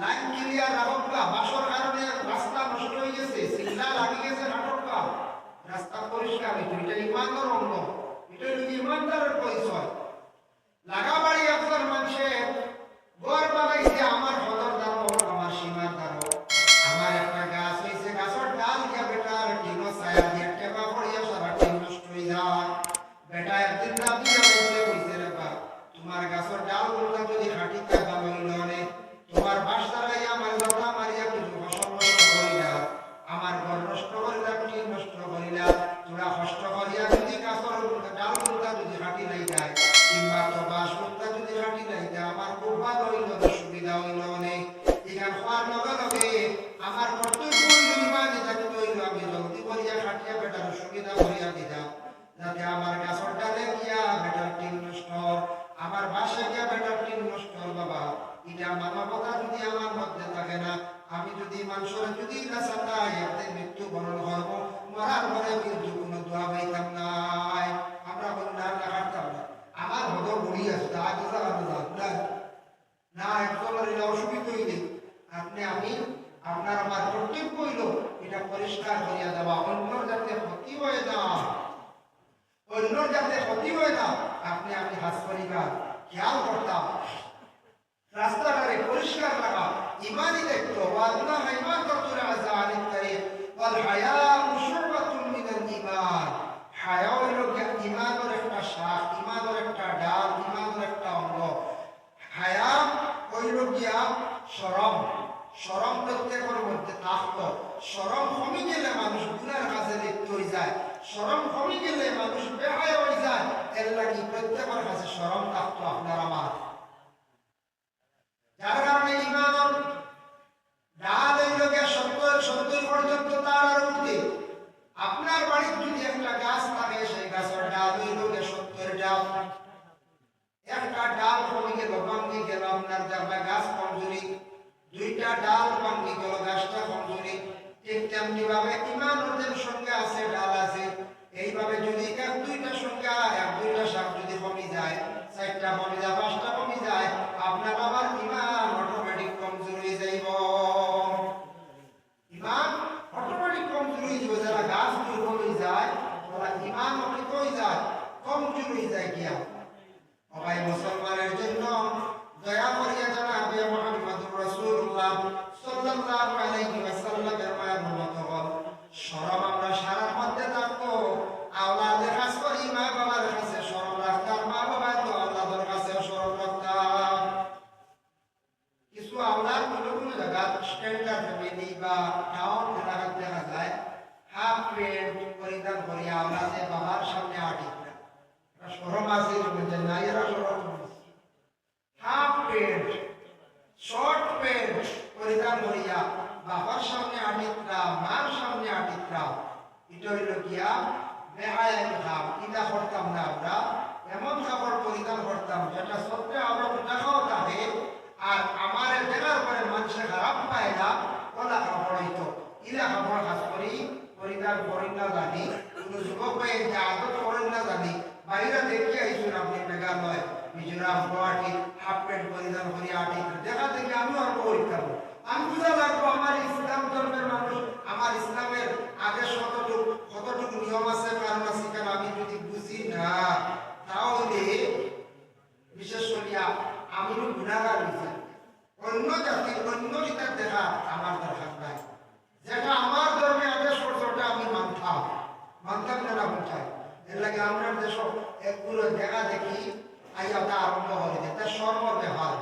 Line clear রাখবা, বাসর কারণে রাস্তা নষ্ট হয়ে গেছে, সিগন্যাল লাগি গেছে নাটকবা, রাস্তা পরিষ্কার হইতো, এটা ইমানের অঙ্গ, এটা হলো ইমানদারের পরিচয়। লাগাবাড়ি আপনার মানুষের গড় বানাইছে আমার সদর দাঁড়ো, আমার সীমার দাঁড়ো, আমার একটা গাছ হয়েছে, গাছের ডাল দিয়া বেটার টিনো ছায়া দিয়ে টেপা পড়িয়া সারা টিন নষ্ট হয়ে যায়। বেটা একদিন রাতে হয়েছে রে বা, তোমার গাছের ডাল গুলো যদি হাঁটিতে ভালো হইল রে, তোমার বাস দাঁড়াইয়া আমার লতা মারিয়া কিছু ফসল নষ্ট করিলা, আমার ঘর নষ্ট করিলা, টিন নষ্ট করিলা, তোরা কষ্ট করিয়া যদি গাছের ডাল গুলো যদি হাঁটি নাই যায়, কিংবা তো বাস গুলো যদি হাঁটি নাই যায়, আমার খুব ভালো হইল, সুবিধা হইল অনেক। এখান হওয়ার লগে লগে আমার কর্তব্য হইল ইমানে থাকতে হইল, আমি জলদি করিয়া হাঁটিয়া বেটার সুবিধা করিয়া দিতাম, যাতে আমার গাছের ডালে গিয়া বেটার টিন নষ্ট, আমার বাসে গিয়া বেটার টিন নষ্ট। বাবা, এটা মানবতা যদি আমার মধ্যে থাকে না, আমি যদি মানুষের যদি কাছাতাই একদিন মৃত্যু বরণ করব, মরার পরে কিন্তু কোনো দোয়া পাইতাম নাই, আমরা বন্যার না হাঁটতাম না। আমার হতো বুড়ি আসতো আগে না, একজনের অসুবিধা হইলে আপনি আমি আপনার আমার কর্তব্য হইল এটা পরিষ্কার করিয়া দেওয়া, অন্যর যাতে ক্ষতি হয়ে না, অন্যর যাতে ক্ষতি হয়ে না, আপনি আমি হাস পরিবার খেয়াল করতাম, রাস্তাটারে পরিষ্কার রাখা, ইমানই দেখতো। ওয়াজনা হাইমান করতুরা আজানিত করে ওয়াল হায়া মুশরবাতুন মিনাল ঈমান, হায়া হলো ঈমানের একটা শাখ, ঈমানের একটা ডাল, ঈমানের একটা অঙ্গ। হায়া হইল গিয়া শরম, শরম প্রত্যেকের মধ্যে থাকতো, শরম কমে গেলে মানুষ গুনার কাছে লিপ্ত হয়ে যায়, শরম কমে গেলে মানুষ বেহায়া হয়ে যায়, এর লাগি প্রত্যেকের কাছে শরম থাকতো আপনার আমার। যার কারণে ইমানের ডাল হইল গিয়া 70 পর্যন্ত তার আর উঠে। আপনার বাড়ির যদি একটা গাছ থাকে, সেই গাছের ডাল হইল গিয়া 70 ডাল, একটা ডাল কমে গেল, ভাঙ্গি গেল, আপনার যাবে গাছ কমজোরি, দুইটা ডাল ভাঙ্গি গেল, গাছটা কমজোরি। ঠিক তেমনি ভাবে ইমানের সঙ্গে আছে, ডাল আছে, এইভাবে যদি এক দুইটা সংখ্যা, এক দুইটা শাক যদি কমে যায়, 4টা কমে যায়, 5টা কমে যায়, আপনার আবার ইমান অটোমেটিক কমজোর হয়ে যাইব, ইমান অটোমেটিক কমজোর হয়ে যাবে। যারা গাছ দুর্বল হয়ে যায়, ওরা ইমান অনেক হয়ে যায়, কমজোর হয়ে যায় গিয়া। সবাই মুসলমানের জন্য দয়া করিয়া জানাবে মুহাম্মদুর রাসূলুল্লাহ সাল্লাল্লাহু আলাইহি ওয়াসাল্লামের মায়ের মত হল, শরম আমরা সারার মধ্যে থাকতো, আওলাদে খাস করি মা বাবার কাছে শরম রাখতাম, মা বাবা তো আওলাদের কাছে শরম রাখতাম। কিছু আওলাদ কোনো জায়গা স্ট্যান্ডার্ড ফ্যামিলি বা টাউন এলাকায় দেখা যায়, হাফ প্যান্ট পরিধান করি আওলাদে বাবার সামনে আটি, শরম আছে নাই, এরা শরম। হাফ প্যান্ট, শর্ট প্যান্ট পরিধান করিয়া বাবার সামনে আটিত্রা, মার সামনে আটিত্রা, এটা হইল গিয়া বেহায়াত ভাব। এটা করতাম না আমরা, এমন কাপড় পরিধান করতাম যেটা সত্যি আমরা দেখাও থাকে, আর আমার দেখার পরে মানুষের খারাপ পায় না, ওলা কাপড় হইতো। ইলা কাপড় খাস করি পরিধান করেন না জানি, কোনো যুবক হয়ে যে আদত করেন না জানি, বাইরে দেখে আইসুন আপনি মেঘালয়, মিজোরাম, গুয়াহাটি হাফ প্যান্ট পরিধান করি আটি, দেখা দেখে আমিও আর পরীক্ষাব, আমি বুঝা লাগবো আমার ইসলাম ধর্মের মানুষ, আমার ইসলামের আগে কতটুকু নিয়ম আছে, কারণ আছে, কেন আমি যদি বুঝি না, তাহলে বিশেষ করিয়া আমি গুণাগার হয়েছি। অন্য জাতির অন্য গীতার দেখা আমার দরকার নাই, যেটা আমার ধর্মে আদেশ করছে ওটা আমি মানতাম না বুঝাই। এর লাগে আমরা দেশ একগুলো দেখা দেখি আইয়াটা আরম্ভ হয়ে যায়, তার সর্বর ব্যবহার,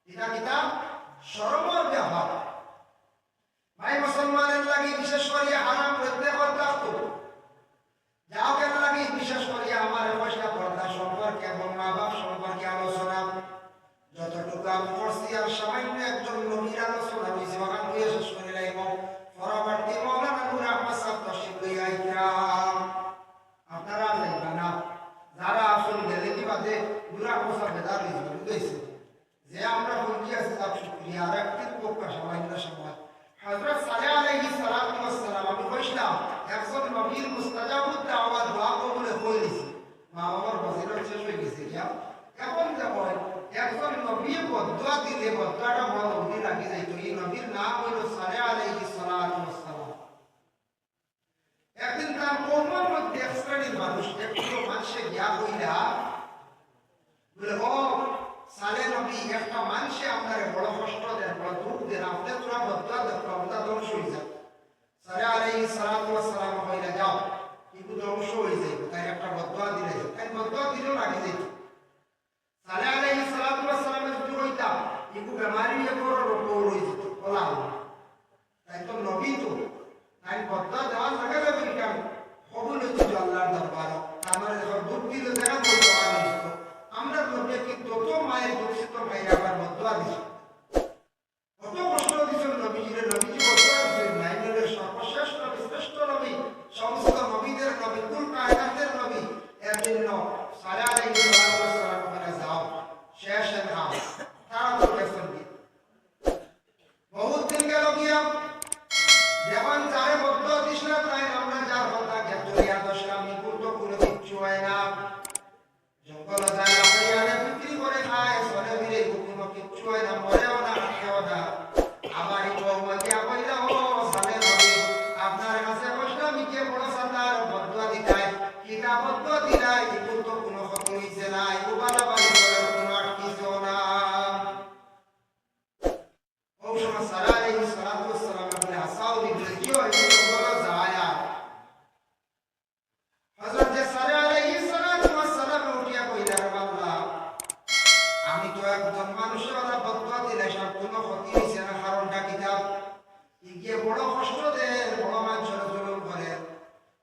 এটা কিতাব সর্বর ব্যবহার। ভাই মুসলমানের লাগে বিশেষ করে হারাম প্রত্যেকের থাকতো, যাও কেন লাগে বিশেষ করে আমার পয়সা পর্দা সম্পর্কে এবং মা বাপ সম্পর্কে আলোচনা যতটুকু আমি করছি, আর সামান্য একজন নবীর আলোচনা হয়েছে, ওখান দিয়ে শেষ করে লাইব। পরবর্তী মৌলানা নূর আহমদ সাহেব তশরিফ লইয়া আইতাম, আপনারা যাইবা না, যারা আসল গেলে কি বাদে নূর আহমদ সাহেব বেদার হয়েছে, বুঝেছে যে আমরা বলছি আছি তার শুক্রিয়া। আর একটি পক্ষ সামান্য সময় হযরত সালেহ আলাইহিস সালাতু ওয়াস সালাম, আমি কইছিলাম একজন নবীর মুস্তাজাবুদ দাওয়াত দোয়া কবুলে হইছে, মা বাবার বসিরত শেষ হয়ে গেছে। এখন যেমন একজন নবী বদুয়া দিলে বদুয়াটা বড় উঠি লাগে তার কৌমের মধ্যে এক শ্রেণীর মানুষ একটু মানুষে গিয়া হইলা বলে ও সালে নবী একটা মানুষে আপনার বড় কষ্ট দেন বড় দুঃখ দেন আপনি তোরা বদলা দেবতা ধ্বংস হয়ে যাবে সালে আলাইহিস সালাতু ওয়াস সালাম হইলা যাও কিন্তু ধ্বংস হয়ে যাবে তাই একটা বদলা দিলে তাই বদলা দিলেও লাগে যেত সালে আলাইহিস সালাতু ওয়াস সালামের যদি হইতাম ইকু বেমারি একর রোগ হয়ে যেত বলা তাই তো নবী তো তাই বদলা দেওয়ার লাগে যাবে কেন কবুল হইতো আল্লাহর দরবারে আমার যখন দুঃখ দিল দেখা বলতো আমরা নবী কি তত মায়ের দুঃখিত ভাইরা আবার বদলা দিছি কত কষ্ট দিছেন নবীজির নবীজি বদলা দিছেন নাইনের সর্বশ্রেষ্ঠ শ্রেষ্ঠ নবী সমস্ত নবীদের নবী কুল কায়নাতের নবী এর জন্য সাল্লাল্লাহু আলাইহি ওয়াসাল্লাম বলে যাও শেষ নাও তারা তো গেছেন বহুত দিন গেল গিয়া যেমন যারে বদলা দিছ না তাই আমরা যার কথা গেতুরিয়া দশরামি করতো কোনো কিচ্ছু হয় না জঙ্গল যায় আপনি বিক্রি করে খায় সরে ফিরে কোনো কিচ্ছু হয় না মরেও না হাঁটেও না আবার এই বৌমাকে কইলা ও সালে নবী আপনার কাছে কষ্ট আমি কে বড় সাতার বদলা দিতাই কিনা বদলা দিলাই এগুলো তো কোনো ক্ষতি হইছে না এগুলো বাড়াবাড়ি করে কোনো আটকিছো না ও সময় সারা আলাইহিস সালাতু ওয়াস সালাম বলে আসাও দিলে কি হয় বলা যায় হযরত সারা আলাইহিস সালাতু ওয়াস সালাম উঠিয়া কইলা আল্লাহ আমি তো একজন মানুষের ওরা বদলা দিলে সব কোনো ক্ষতি হইছে না কারণটা কিতাব ইগে বড় কষ্ট দেন বড় মানুষের জুলুম করে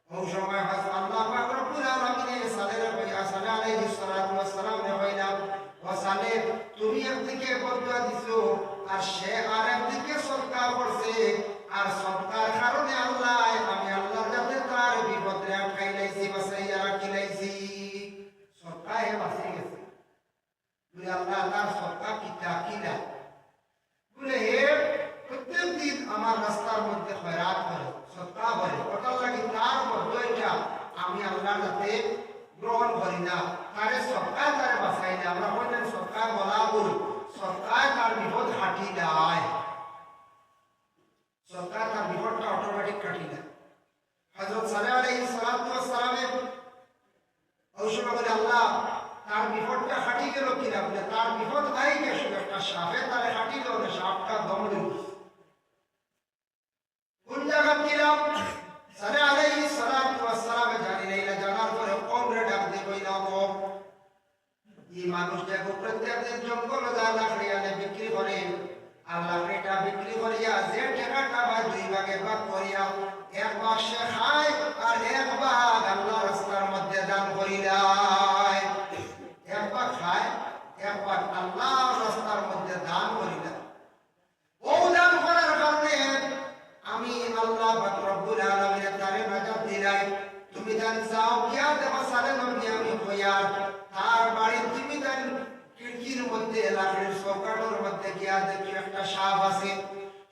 ওই সময় আল্লাহ পাক রব্বুল আলামিন সালের কইয়া সালে আলাইহিস সালাতু ওয়াস সালাম নে কইলা ও সালে তুমি একদিকে বদলা দিছো আর সে আরেকদিকে সদকা করছে আর সদকার কারণে আল্লাহ আমি আল্লাহর কাছে তার বিপদে আটকাইলাইছি বাঁচাইয়া রাখিলাইছি সদকায় বাঁচিয়ে গেছে বলে আল্লাহ তার সদকা কিতা কিনা বলে হে প্রত্যেক দিন আমার রাস্তার মধ্যে খয়রাত করে সদকা করে ওটার লাগি তার বদলাইটা আমি আল্লাহর কাছে গ্রহণ করি না তারে সদকা তারে বাঁচাই না আমরা কইলেন সদকা বলা বলি সদকায় তার বিপদ হাঁটি দেয় সদকা তার বিপদটা অটোমেটিক কাটি দেয় হযরত সাল্লাল্লাহু আলাইহি সাল্লাতু ওয়াস সালামের ওই সময় বলে আল্লাহ তার বিপদটা হাঁটি গেল কিনা বলে তার বিপদ নাই গেছে একটা সাপে তারে হাঁটি গেল সাপটা দম দিল কোন জায়গা কিরাম সাল্লাল্লাহু আলাইহি সাল্লাতু ওয়াস সালাম জানি না জানার পরে কমরে ডাক দিয়ে কইলা ও এই মানুষ দেখো প্রত্যেকদিন জঙ্গল যায় লাকড়িয়ানে বিক্রি করে আর লাকড়িটা বিক্রি করিয়া যে টাকাটা বা দুই ভাগে ভাগ করিয়া এক ভাগ সে খায় আর এক ভাগ আল্লাহ রাস্তার মধ্যে দান করিলায় এক ভাগ খায় এক ভাগ আল্লাহ রাস্তার মধ্যে দান করিলায় ও দান করার কারণে আমি আল্লাহ পাক রব্বুল আলামিনের তারে নাজাত দিলাই তুমি জান যাও কিয়া দেবা সালে নবী আমি কইয়া তার বাড়ি তুমি জান খিড়কির মধ্যে লাকড়ির চৌকাঠের মধ্যে গিয়া দেখি একটা সাপ আছে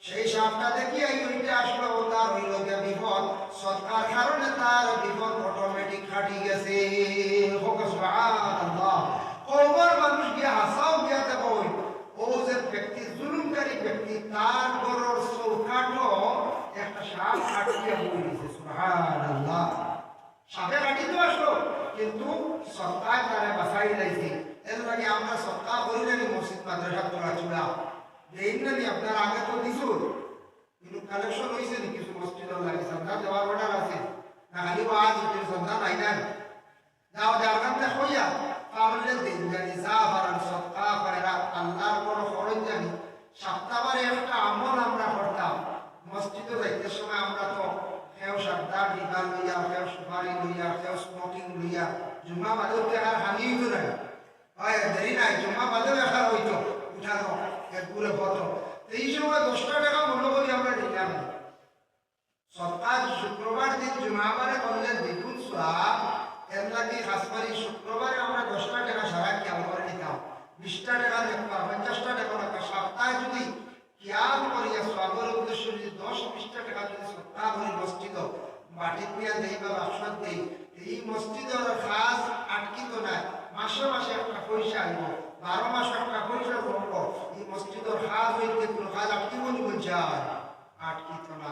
সেই সাপটা দেখিয়া ওইটা আসলো তার হইল গিয়া বিপদ সদকার কারণে তার বিপদ অটোমেটিক কাটি গেছে সুবহানাল্লাহ কবর মানুষ গিয়া হাসাও গিয়া দেখো ও যে ব্যক্তি জুলুমকারী ব্যক্তি তার ঘরের চৌকাঠও একটা সাপ কাটিয়া বই দিয়েছে সুবহানাল্লাহ সাপে কাটি তো আসলো কিন্তু সদকায় তারে বাঁচাই লাইছে এর লাগে আমরা সদকা করিলে মসজিদ মাদ্রাসা তোলা চূড়া দেন না আপনার আগে তো দিছু কিন্তু কালেকশন হইছে নি কিছু মসজিদের লাগে সদকা দেওয়ার অর্ডার আছে না খালি ওয়াজ হইছে সদকা নাই না দাও জায়গাতে হইয়া পারলে দিন জানি যা পারেন সদকা কইরা আল্লাহর বড় ফরজ জানি সপ্তাহবারে একটা আমল আমরা করতাম মসজিদে যাইতে সময় আমরা তো কেউ সাবধান ডিবা লইয়া কেউ সুপারি লইয়া কেউ স্মোকিং লইয়া জুম্মা বাদেও আর হানিয়ে তো নাই হয় দেরি নাই জুম্মা বাদেও একা হইতো উঠানো একগুলো হতো এই সময় 10 টাকা মূল্য করি আমরা দিলাম সপ্তাহ শুক্রবার দিন জুম্মাবারে করলে দ্বিগুণ সওয়াব এর লাগে খাসবারি শুক্রবারে আমরা 10 টাকা সারা খেয়াল করে নিতাম 20 টাকা দেখবা 50 টাকা একটা সপ্তাহে যদি খেয়াল করিয়া সওয়াবের উদ্দেশ্য যদি 10-20 টাকা যদি সপ্তাহ ভরি মসজিদ বাটি দিয়া দেই বা বাক্সত দেই এই মসজিদের খাস আটকিত না মাসে মাসে একটা পয়সা আইব 12 মাস একটা পয়সা জমব এই মসজিদের খাস হইতে কোনো কাজ আটকিব নি বলছে আটকিত না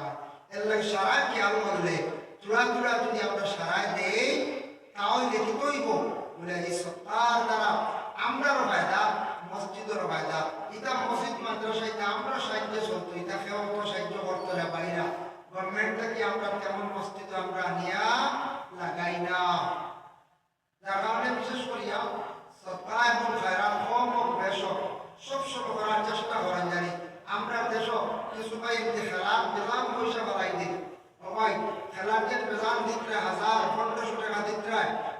এর লাগে সারা খেয়াল করলে তুলা তুলা যদি আমরা সারাই দেই তাহলে কি কইব বলে এই সত্তার দ্বারা আমরারও ফায়দা মসজিদেরও ফায়দা। এটা মসজিদ মাদ্রাসা এটা আমরা সাহায্য চলতো, এটা কেউ তো সাহায্য করতো না বাইরা গভর্নমেন্ট থেকে আমরা তেমন মসজিদ আমরা নিয়া লাগাই না। যার কারণে বিশেষ করিয়া সৎকা এবং খায়রাত কম হোক বেশ হোক সবসময় করার চেষ্টা করেন জানি। আমরা দেশ কিছু ভাই খেলার বেজান পয়সা বাড়াই দিই, সবাই খেলার যে বেজান দিতে 1000-1500 টাকা দিতে,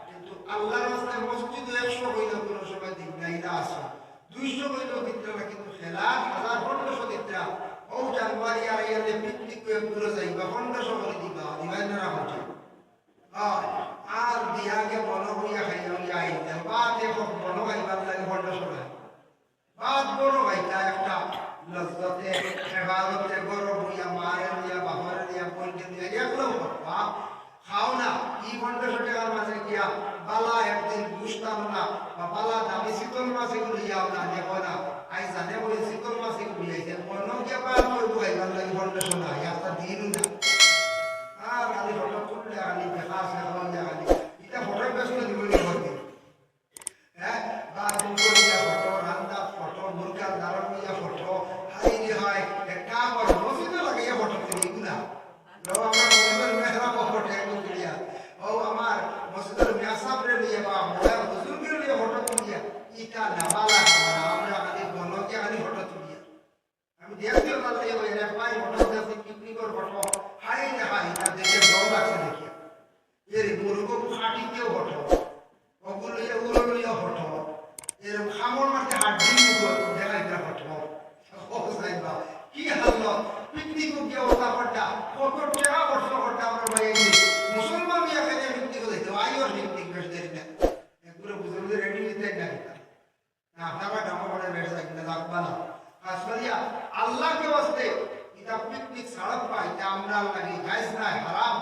কিন্তু আল্লাহর রাস্তায় মসজিদ 100 হইলেও কোনো সময় দিক নাই না আসে 200 হইলেও দিতে না, কিন্তু খেলার 1000-1500 দিতে ও জানুয়ারি আর ইয়াতে পিকনিক ঘুরে যাইবা 1500 করে দিবা দিবাই না হচ্ছে আর দিয়াকে বলো হইয়া খাইয়া হইয়া আইতে বা দেখো বলো খাইবার লাগে 1500 টাকা বাদ বড় ভাইটা একটা লজ্জতে ইবাদতে গরব হইয়া মারে হইয়া বাবার হইয়া বলতে দিয়া এগুলো বাপ খাও না ই 1500 টাকার মাঝে গিয়া বালা একদিন বুঝতাম না বা বালা দামি শীতল মাছে গুলিয়াও না দেখো না আই জানে ওই শীতল মাছে গুলিয়াইছে অন্য কে পার কই খাইবার লাগে 1500 না একটা দিন না আর খালি ফটো তুললে খালি দেখা আছে হইয়া খালি এটা ফটো ব্যস্ত দিবই হবে হ্যাঁ বা দুনিয়া ফটো রান্দা ফটো মুরগা দারুন হইয়া ফটো হাই রে হয় একটা বড় মসজিদে লাগাইয়া ফটো তুলি না লো আমার মসজিদের মেহরাব ফটো একদম তুলিয়া ও আমার মসজিদের মেসাবরে নিয়ে বা মোরা বুজুর্গের নিয়ে ফটো তুলিয়া এটা নাবালা আমরা খালি বলকে খালি ফটো তুলিয়া আমি দেখতে পারলে ওই রে পাই ফটো দেখি পিকনিকের ফটো হাই রে হাই তা দেখে ডর লাগছে দেখি এর মুরগো খাটিতেও ফটো ওগুলো উড়লিয়া ফটো এর খামর মারতে হাড্ডি মুখো দেখাইতা ফটো ও সাইবা কি হলো পিকনিক গিয়ে ওটা ফটা কত টাকা বর্ষ ফটা আমরা ভাই মুসলমান ইয়া কেন পিকনিক দেখতে আইও পিকনিক বেশ দেরি না এগুলো বুঝলে রেডি নিতে না না আপনারা ডামা বড় বেশ না রাখবা না আসলিয়া আল্লাহকে ওয়াস্তে এটা পিকনিক ছাড়া পাই এটা আমরা লাগি গাইস না হারাম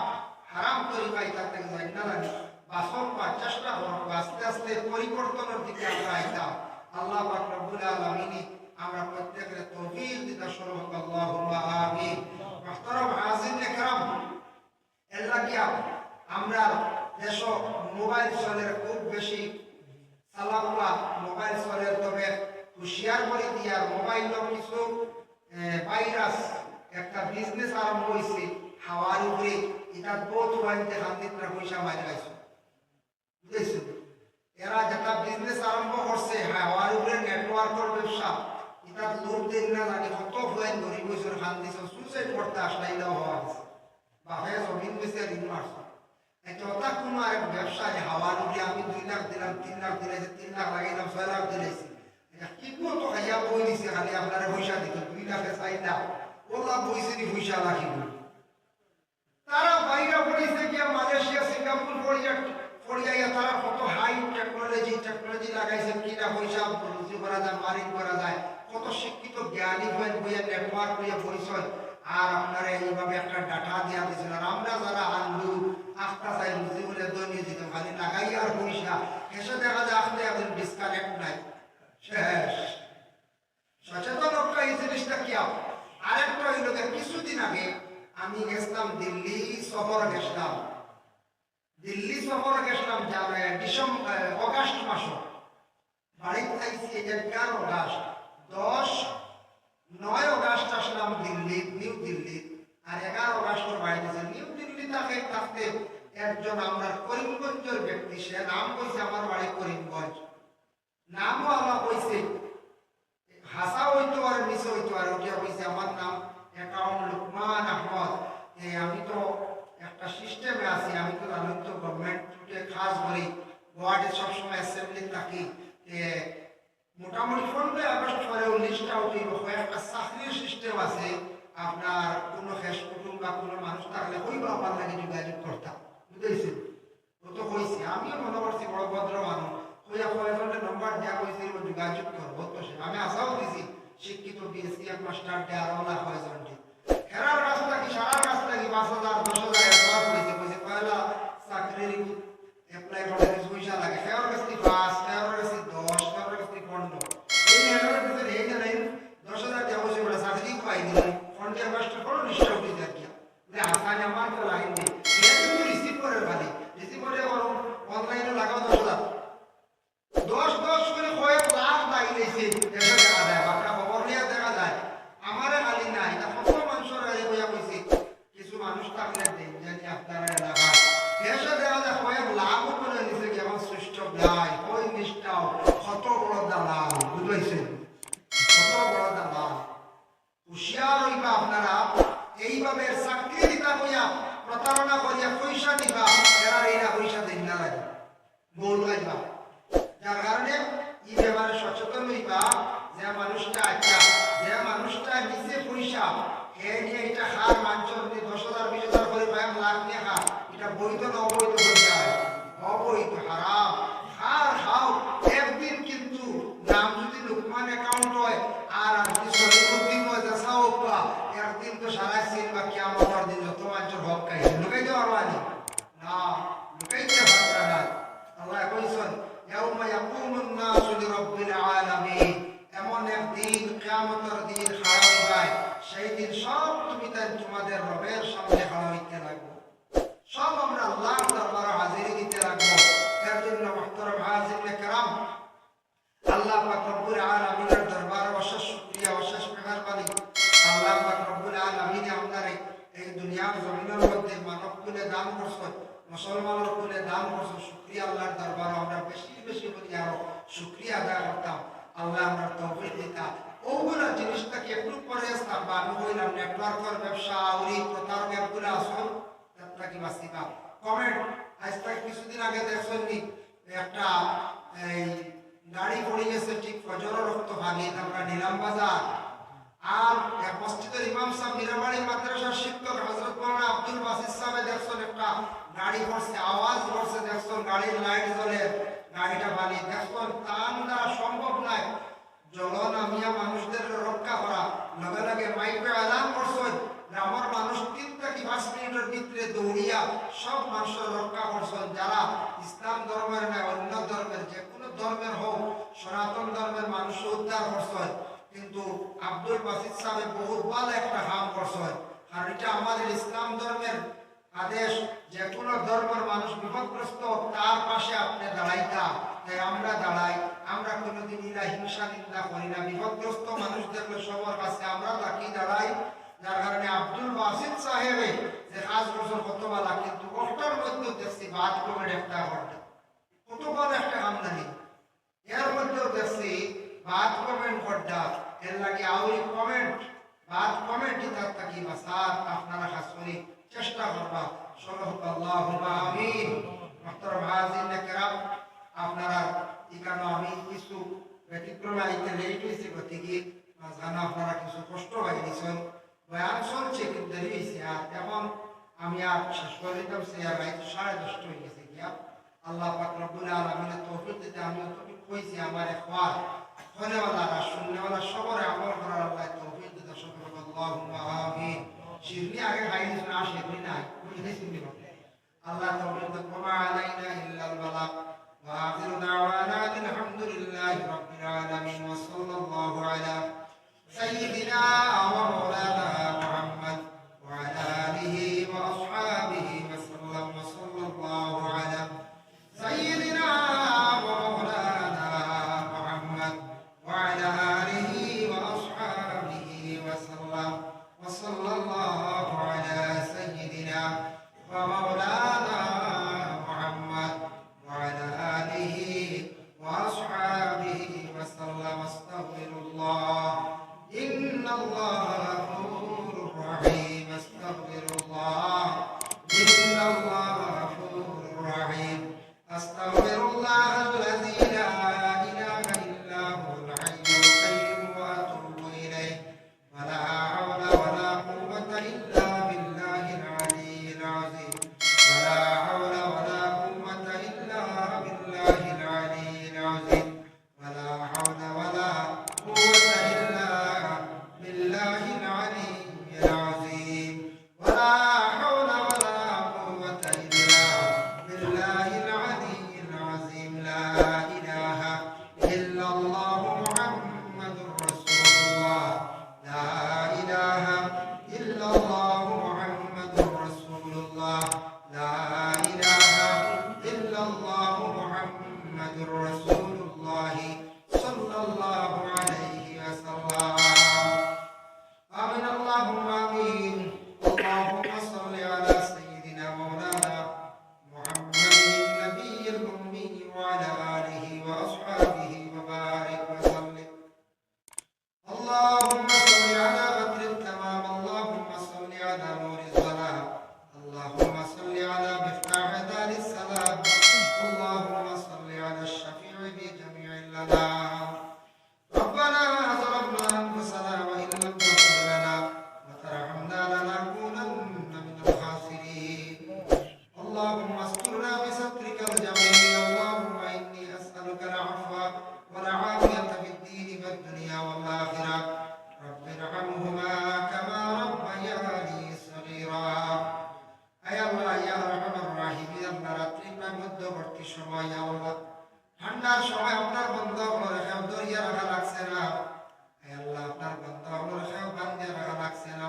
হারাম তরিকা এটা থেকে যাই না লাগে বাসন পা চেষ্টা করব আস্তে আস্তে পরিবর্তনের দিকে আমরা আইতাম। আল্লাহ পাক রব্বুল আলামিন আমরা প্রত্যেকের তৌফিক দিতে শুরু হোক আল্লাহুম্মা আমিন। মুহতারাম হাজিরিন کرام এর লাগিয়া আমরা দেশ মোবাইল চলের খুব বেশি চালাগুলা মোবাইল চলের তবে হুঁশিয়ার করে দিয়া মোবাইলের কিছু ভাইরাস একটা বিজনেস আরম্ভ হয়েছে হাওয়ার উপরে এটা বহুত ওয়াইতে হান্দিতরা পয়সা মারি গাইছে বুঝেছো এরা যেটা বিজনেস আরম্ভ করছে হাওয়ার উপরে নেটওয়ার্কের ব্যবসা এটা লোক দিন না জানি কত ফুয়াইন ধরি বছর হান দিছে সুইসাইড করতে আসলাই দাও হওয়া গেছে বাহে জমিন বেচে ঋণ মারছে এটা ওটা কোনো এক ব্যবসায় হাওয়ার উপরে আমি 2 লাখ দিলাম 3 লাখ দিলাইছি 3 লাখ লাগাইলাম 6 লাখ দিলাইছি এটা কি মতো খাইয়া বই দিছে খালি আপনারা পয়সা দিত 2 লাখে 4 লাখ ওলা বইছে নি পয়সা রাখিব তারা বাইরে পড়িছে কি মালয়েশিয়া সিঙ্গাপুর পড়িয়া তারা কত হাই টেকনোলজি লাগাইছে কিনা পয়সা রুজি করা যায় মারিং করা যায় কত শিক্ষিত জ্ঞানী বইয়া নেটওয়ার্ক হইয়া পরিচয় আর আপনারা এইভাবে একটা ডাটা দিয়া দিয়েছেন আর আমরা যারা আনলু আখটা চাই রুজি বলে দৈনিক দিত খালি লাগাই আর পয়সা এসে দেখা যায় আখতে একদিন ডিসকানেক্ট নাই শেষ সচেতন একটা এই জিনিসটা কি আরেকটা হইল কিছুদিন আগে আমি গেছিলাম দিল্লি শহরে গেছিলাম ডিসেম্বর অগাস্ট মাস বাড়িতে থাকছি 11 অগাস্ট 9 অগাস্ট আসলাম নিউ দিল্লি আর 11 অগাস্ট বাড়িতে নিউ দিল্লি থাকতে একজন আমরা করিমগঞ্জের ব্যক্তি সে নাম কইছে আমার বাড়ি করিমগঞ্জ নামও আল্লাহ কইছে ভাষা হইতো আর মিশে হইতো আর ওটা কইছে আমার নাম অ্যাকাউন্ট লুকমান আহমদ আমি তো একটা সিস্টেমে আছি আমি তো জানি তো গভর্নমেন্টকে কাজ করি ওয়ার্ডে সবসময় অ্যাসেম্বলি থাকি মোটামুটি 15 আগস্ট পরে 19টা উঠিব একটা চাকরির সিস্টেম আছে আপনার কোনো হেস কুটুম বা কোনো মানুষ থাকলে হইবা আমার লাগে যোগাযোগ করতাম বুঝেছেন ও তো কইছে আমিও মনে করছি বড় ভদ্র মানুষ হইয়া কয়েকজনের নম্বর দেওয়া হয়েছে যোগাযোগ করবো তো আমি আশাও দিছি শিক্ষিত বিএসসি মাস্টার দেওয়ার ওলা কয়েকজনটি হেরার রাস্তা কি সারা রাস্তা কি 5,000 10,000 এডভান্স হয়েছে কইছে পয়লা চাকরির অ্যাপ্লাই করতে কিছু পয়সা লাগে ফেয়ার কাছে 5 ফেয়ার কাছে 10 ফেয়ার কাছে 15 এই এর ভিতরে এই জানেন 10,000 দেওয়া হয়েছে বলে চাকরি পাই দিলেন ফন্ডের মাস্টার কোনো নিশ্চয় হয়ে যায় কি আসানে আমার তো লাইন নেই গোল হইবা যার কারণে এই ব্যাপারে সচেতন হইবা যে মানুষটা আচ্ছা যে মানুষটা নিচে পয়সা এ নিয়ে এটা হার মানছন 10,000 20,000 করে পায় লাখ নিয়ে খা এটা বৈধ না অবৈধ হয়ে যায় অবৈধ হারাম হার খাও একদিন কিন্তু নাম যদি লোকমান অ্যাকাউন্ট হয় আর আপনি সলিমুদ্দিন হয় যাসাও পা একদিন তো সারা সিন বা কিয়ামতের দিন যত মানুষের হক খাই লুকাইতে পারবানি না লুকাইতে পারবা না আল্লাহ কইছেন ইয়াউমা ইয়াকুমুন নাসু লিরাব্বিল আলামিন এমন একদিন কিয়ামতের দিন খাড়া হবে সেই দিন সব তুমি তাই তোমাদের রবের সামনে খাড়া হইতে লাগবে সব আমরা আল্লাহর দরবারে হাজিরি দিতে লাগবো এর জন্য মুহতারাম হাজিরিনে کرام আল্লাহ পাক রব্বুল আলামিনের দরবারে অশেষ শুকরিয়া অশেষ মেহেরবানি আল্লাহ পাক রব্বুল আলামিন আমাদের এই দুনিয়ার জমিনের মধ্যে মানব কুলে দান করছেন মুসলমানের কুলে দান করছেন শুকরিয়া আল্লাহর দরবারে আমরা বেশি বেশি করে আরো শুকরিয়া আদায় করতাম আল্লাহ আমরা তৌফিক দিতা ওগুলা জিনিসটাকে একটু পরে থাকবা আমি বললাম নেটওয়ার্কের ব্যবসা আউরি প্রতারক অ্যাপগুলো আসল তাকে বাঁচিবা কমেন্ট আজ থেকে কিছুদিন আগে দেখছেন একটা এই গাড়ি পড়ে গেছে ঠিক ফজরের রক্ত ভাগে আমরা নিলাম বাজার আর এক মসজিদের ইমাম সাহেব মিরাবাড়ি মাদ্রাসার শিক্ষক হযরত মাওলানা আব্দুল বাসিত সাহেব দেখছেন একটা গাড়ি পড়ছে আওয়াজ করছে দেখছেন গাড়ির লাইট জ্বলে গাড়িটা ভালি দেখছেন তান দ্বারা সম্ভব নয় জলন আমিয়া মানুষদের রক্ষা করা লগে লগে মাইকে এলান করছেন আমার মানুষ 3 থেকে 5 মিনিটের ভিতরে দৌড়িয়া সব মানুষের রক্ষা করছেন যারা ইসলাম ধর্মের না অন্য ধর্মের যে কোনো ধর্মের হোক সনাতন ধর্মের মানুষ উদ্ধার করছেন কিন্তু আব্দুল বাসিত সাহেব বহুত ভালো একটা কাম করছেন আর এটা আমাদের ইসলাম ধর্মের আদেশ যে কোনো ধর্মের মানুষ বিপদগ্রস্ত তার পাশে আপনি দাঁড়াইতা তাই আমরা দাঁড়াই আমরা কোনোদিন ইলা হিংসা নিন্দা করি না বিপদগ্রস্ত মানুষদের সবার কাছে আমরা তাকি দাঁড়াই যার কারণে আব্দুল বাসিত সাহেবে যে কাজ বছর কত ভালো কিন্তু কষ্টের মধ্যে দেখছি বাদ কমেন্ট একটা ঘটে কত ভালো একটা আমদানি এর মধ্যেও দেখছি বাদ কমেন্ট ঘটটা এর লাগে আউরি কমেন্ট বাদ কমেন্ট দিতে থাকি বা স্যার আপনারা খাস করি চেষ্টা করবা সাল্লাল্লাহু আমিন মুহতারাম হাজিরিনে کرام আপনারা এখানে আমি কিছু ব্যতিক্রম আইতে লেট হয়েছে গতিকে মাঝখানে আপনারা কিছু কষ্ট হয়ে গেছেন বয়ান চলছে কিন্তু দেরি হয়েছে আর এখন আমি আর শেষ করে দিতাম সে আর রাত 10:30 হয়ে গেছে গিয়া আল্লাহ পাক রব্বুল আলামিনের তৌফিক দিতে আমি অতটুকু কইছি আমার ইখওয়ান শুনেওয়ালারা শুননেওয়ালা সবরে আমল করার আল্লাহ তৌফিক দিতে আল্লাহুম্মা আমিন শিরনি আগে খাইনি না শিরনি নাই বুঝে শুনি আল্লাহ তৌফিক দান ওয়া আলাইনা ইল্লাল বালাগ ওয়া আখিরু দাওয়ানা আলহামদুলিল্লাহি রাব্বিল আলামিন ওয়া সাল্লাল্লাহু আলা সাইয়্যিদিনা ওয়া মাওলানা মুহাম্মদ ওয়া আলা আলিহি ওয়া আসহাবিহি ওয়া সাল্লাম ওয়া সাল্লাল্লাহু আলা সাইয়্যিদিনা ওয়া মাওলানা মুহাম্মদ ওয়া আলা আলিহি ওয়া আসহাবিহি ওয়া সাল্লাম ওয়া সাল্লাল্লাহু আলা সাইয়্যিদিনা ওয়া মাওলানা পরবর্তী সময় আল্লাহ ঠান্ডার সময় আপনার বন্ধগুলো রেখে দরিয়া রাখা লাগছে না। আল্লাহ আপনার বন্ধগুলো রেখে বান্ধিয়ে রাখা লাগছে না।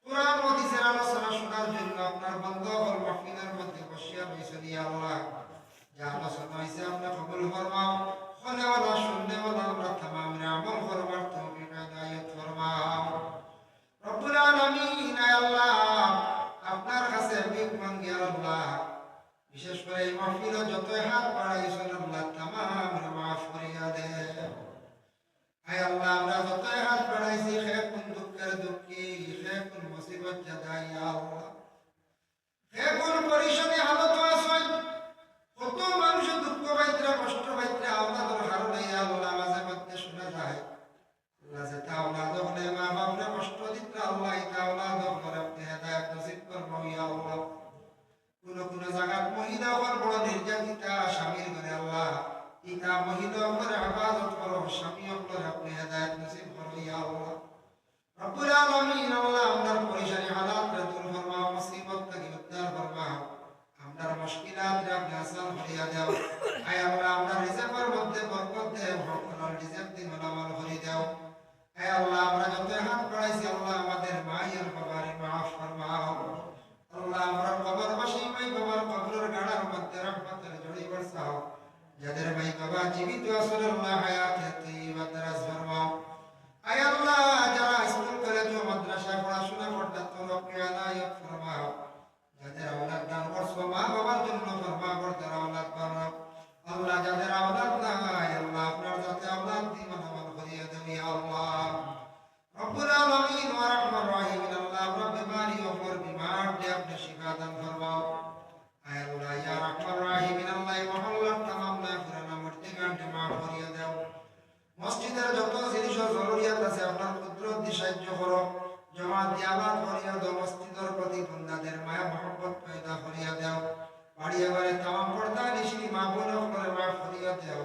কোরআন হাদিসের আলোচনা শোনার জন্য আপনার বন্ধগুলো মাহফিলের মধ্যে বসিয়া রয়েছে আল্লাহ। যা আলোচনা হয়েছে আপনি কবুল ফরমাও। শুনেওয়ালা শুননেওয়ালা আমরা তামাম আমল করবার তৌফিক ইনায়াত ফরমাও। রব্বুল আলামিন আল্লাহ আপনার কাছে ভিক মাঙ্গি আল্লাহ, বিশেষ করে এই মাহফিলে যতই হাত বাড়াইছেন আল্লাহ তামাম মাফ করিয়া দেন। আয় আল্লাহ আমরা যতই হাত বাড়াইছি হে কোন দুঃখের দুঃখী, হে কোন মুসিবত জাদাই আল্লাহ, হে কোন পরিশানি হালত আছে, কত মানুষের দুঃখ পাইত্রা কষ্ট পাইত্রা আওলাদের কারণে আল্লাহ মাঝে মধ্যে শোনা যায় আল্লাহ যে তাওলাদ হলে মা বাপরে কষ্ট দিত্রা আল্লাহ এই তাওলাদ হলে আপনি হেদায়েত নসিব করবো ইয়া আল্লাহ। কোন জায়গাত মহিলা হওয়ার বড় নির্যাতিতা স্বামীর ঘরে আল্লাহ ইটা মহিলা করে ইবাদত করো, স্বামী করে আপনি হেদায়েত নসিব করো ইয়া আল্লাহ। রব্বুল আলামিন আল্লাহ আমরার পরিশানি হালাত রে দূর ফরমাও, মুসিবত থেকে উদ্ধার ফরমাও, আমরার মুশকিলাত রে আপনি আসান করিয়া দাও। আয় আল্লাহ আমরা রিজিকের মধ্যে বরকত দেও, হকল রিজিক দিন আমল করি দাও। আয় আল্লাহ আমরা যত হাত বাড়াইছি আল্লাহ আমাদের মায়ের বাবারে মাফ ফরমাও। আল্লাহ আমরা কবরবাসী মাই বাবার কবরের গাড়ার মধ্যে রহমতের জড়ি বর্ষাও। যাদের মাই বাবা জীবিত আছেন আল্লাহ হায়াতে তৈয়বা দারাজ ফরমাও। আয় আল্লাহ যারা স্কুল কলেজ ও মাদ্রাসায় পড়াশোনা করতে তৌফিক ইনায়াত ফরমাও। যাদের আওলাদ দান করছো মা বাবার জন্য ফরমা করতে আওলাদ বানাও। আল্লাহ যাদের আওলাদ নাই আল্লাহ আপনার যাতে আওলাদ দিন আমল করিয়ে দেন ইয়া আল্লাহ। রব্বুল আলামিন ওয়া রাহমান রহিম আল্লাহ আমরা বিমারি ও পর বিমার দে আপনি শিফা দান ফরমাও। আয় আল্লাহ ইয়া রাহমান রহিম আল্লাহ মহল্লার तमाम নাফরমানা মুর্তিগানকে মাফ করিয়ে দাও। মসজিদের যত জিনিস জরুরিয়াত আছে আপনার কুদরত দিয়ে সাহায্য করো। জামাত দিয়ে আবাদ করিয়া দাও, মসজিদের প্রতি বন্দাদের মায়া মহব্বত পয়দা করিয়া দাও। বাড়ি এবারে तमाम পর্দা নিশিনি মা বোন করে মাফ করিয়া দাও।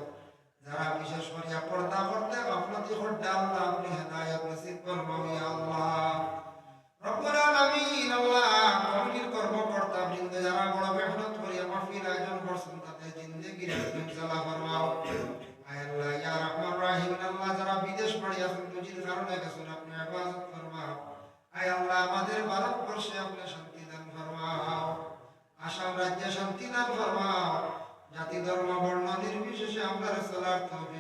যারা বিশেষ করিয়া পর্দা করতে গাফলতি করতে আল্লাহ আপনি হেদায়েত নসিব ফরমাও ইয়া আল্লাহ। রব্বুল আলামিন আল্লাহ কমিটির কর্মকর্তা বৃন্দ যারা বড় মেহনত করিয়া মাহফিল আয়োজন করছেন তাদের জিন্দেগির ফয়সালা ফরমাও। আয় আল্লাহ ইয়া রাহমান রহিম আল্লাহ যারা বিদেশ পড়িয়া আছেন রুজির কারণে গেছেন আপনি ইবাদত ফরমাও। আয় আল্লাহ আমাদের ভারতবর্ষে আপনি শান্তি দান ফরমাও, আসাম রাজ্যে শান্তি দান ফরমাও। জাতি ধর্ম বর্ণ নির্বিশেষে আমরা চলার তৌফিক